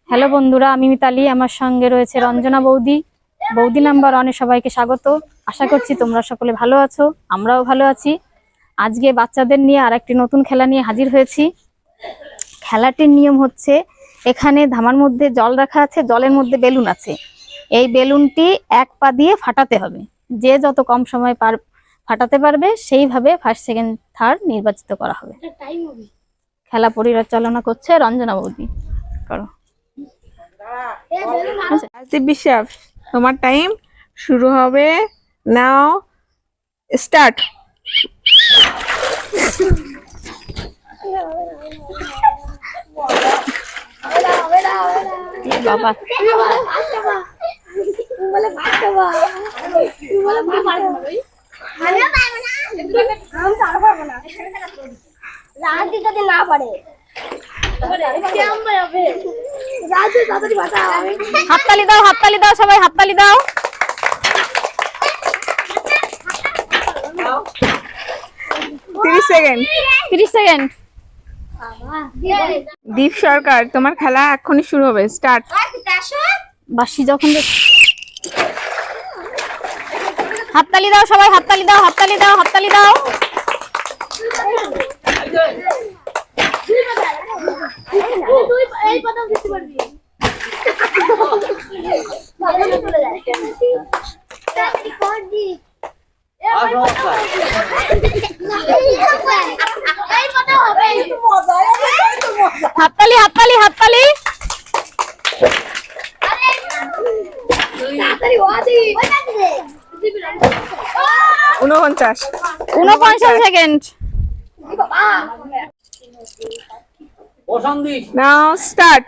Hello বন্ধুরা, আমি মিতালি, আমার সঙ্গে রয়েছে রঞ্জনা বৌদি। বৌদি নাম্বার ওয়ানে সবাইকে স্বাগত। আশা করছি তোমরা সকলে ভালো আছো, আমরাও ভালো আছি। আজকে বাচ্চাদের নিয়ে আর একটি নতুন খেলা নিয়ে হাজির হয়েছি। খেলাটির নিয়ম হচ্ছে, এখানে ধামার মধ্যে জল রাখা আছে, জলের মধ্যে বেলুন আছে। এই বেলুনটি এক পা দিয়ে ফাটাতে হবে। যে যত কম সময় ফাটাতে পারবে সেইভাবে ফার্স্ট, সেকেন্ড, থার্ড নির্বাচিত করা হবে। খেলা পরিচালনা করছে রঞ্জনা বৌদি। করো। বিশ্বাস, তোমার টাইম শুরু হবে নাও। স্টার্ট। বাবা না পারে হাততালি দাও, হাততালি দাও, সবাই হাততালি দাও। 30 সেকেন্ড। 30 সেকেন্ড। দীপ সরকার, তোমার খেলা এখনই শুরু হবে। স্টার্ট। বাসি যখন হাততালি দাও, সবাই হাততালি দাও, হাততালি দাও, হাততালি দাও। হাততালি, হাততালি, হাততালি। 49 সেকেন্ড। নাও স্টার্ট।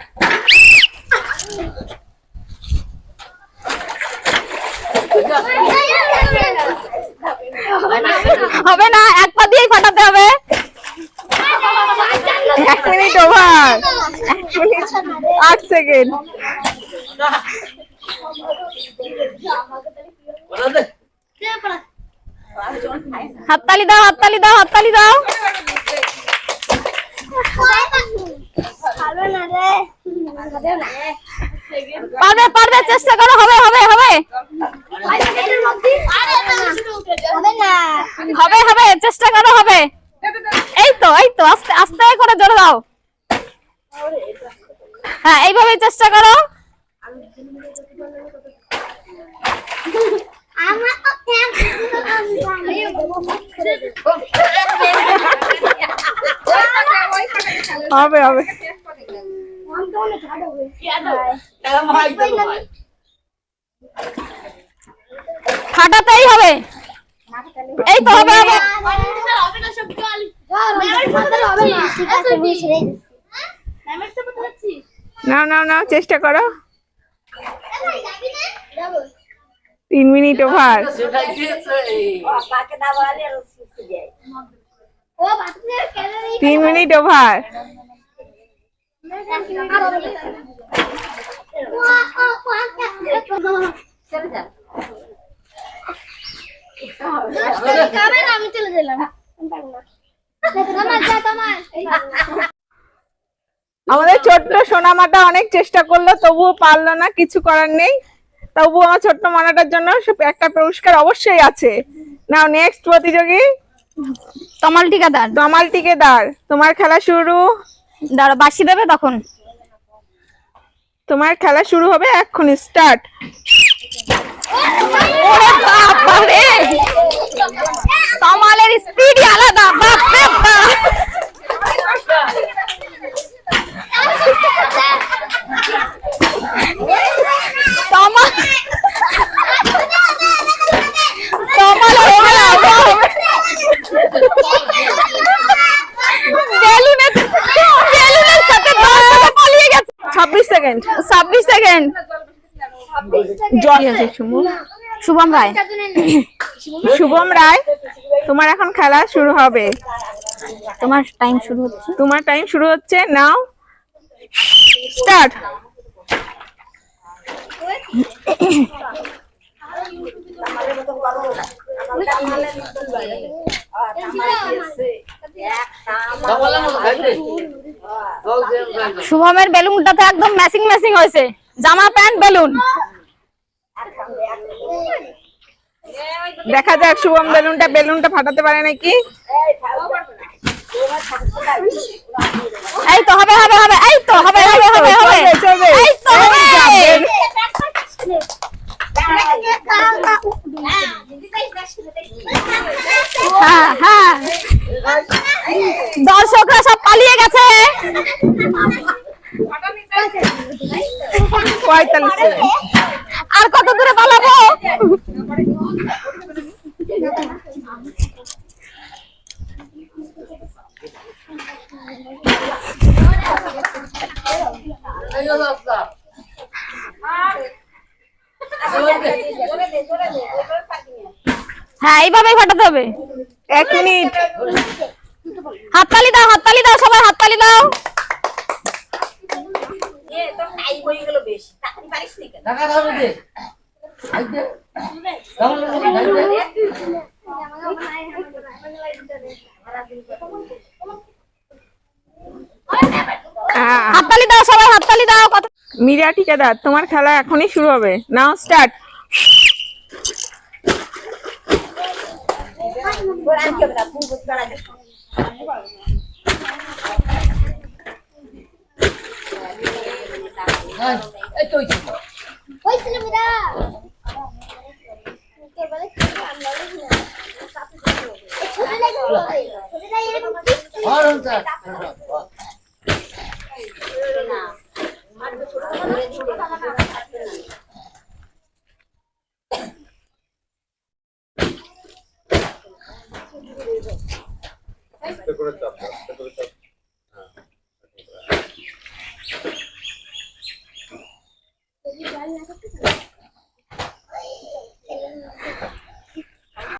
হবে না, এক পা দিয়েই ফাটাতে হবে। 1 মিনিট ওভার। 1 minute 8 second. হাততালি দাও, হাততালি দাও, হাততালি দাও। পারবে, পারবে, চেষ্টা করো। হবে, হবে, হবে, হবে, হবে, চেষ্টা করো। হবে। এই তো, এই তো, আস্তে আস্তে করে জোরে দাও। হ্যাঁ, এইভাবেই চেষ্টা করো। হবে, হবে। ফাটাতেই হবে। এই তো, হবে, হবে। নাও নাও নাও, চেষ্টা করো। 3 মিনিট ওভার। 3 minute over. আমি চলে গেলাম। আমাদের ছোট্ট সোনামাটা অনেক চেষ্টা করলো, তবুও পারলো না। কিছু করার নেই। তবুও আমার ছোট্ট মানাটার জন্য একটা পুরস্কার অবশ্যই আছে। নাও নেক্সট প্রতিযোগী তমাল ঠিকাদার। তমাল ঠিকাদার, তোমার খেলা শুরু। দাঁড়া, বাসি দেবে তখন। তোমার খেলা শুরু হবে এক্ষুনি। স্টার্ট। তমালের স্পিডই আলাদা। বাপ রে বাপ। তমাল, তমাল বেলুনের সাথে পালিয়ে গেছে। 26 সেকেন্ড। 26 সেকেন্ড। শুভম রায়। শুভম রায়, তোমার এখন খেলা শুরু হবে। তোমার টাইম শুরু হচ্ছে। তোমার টাইম শুরু হচ্ছে। নাও স্টার্ট। শুভমের বেলুনটাতে একদম ম্যাচিং ম্যাচিং হয়েছে, জামা প্যান্ট বেলুন। দেখা যাক শুভম বেলুনটা ফাটাতে পারে নাকি। এই তো হবে হবে হবে, এই তো হবে হবে হবে হবে, চলবে। এই তো হবে। হ্যাঁ হ্যাঁ, দর্শকরা সব পালিয়ে গেছে। 45 সেকেন্ড। আর কত দূরে পালাবো? হ্যাঁ, এইভাবেই ফাটাতে হবে। 1 মিনিট। হাততালি দাও, হাততালি দাও, সবাই হাততালি দাও। হাততালি দাও, সবাই হাততালি দাও। কত মীরা ঠিকাদার, তোমার খেলা এখনই শুরু হবে, নাও স্টার্ট। হয়েছিল বিরা তোর বলে আমরা ছোটটাই এরকম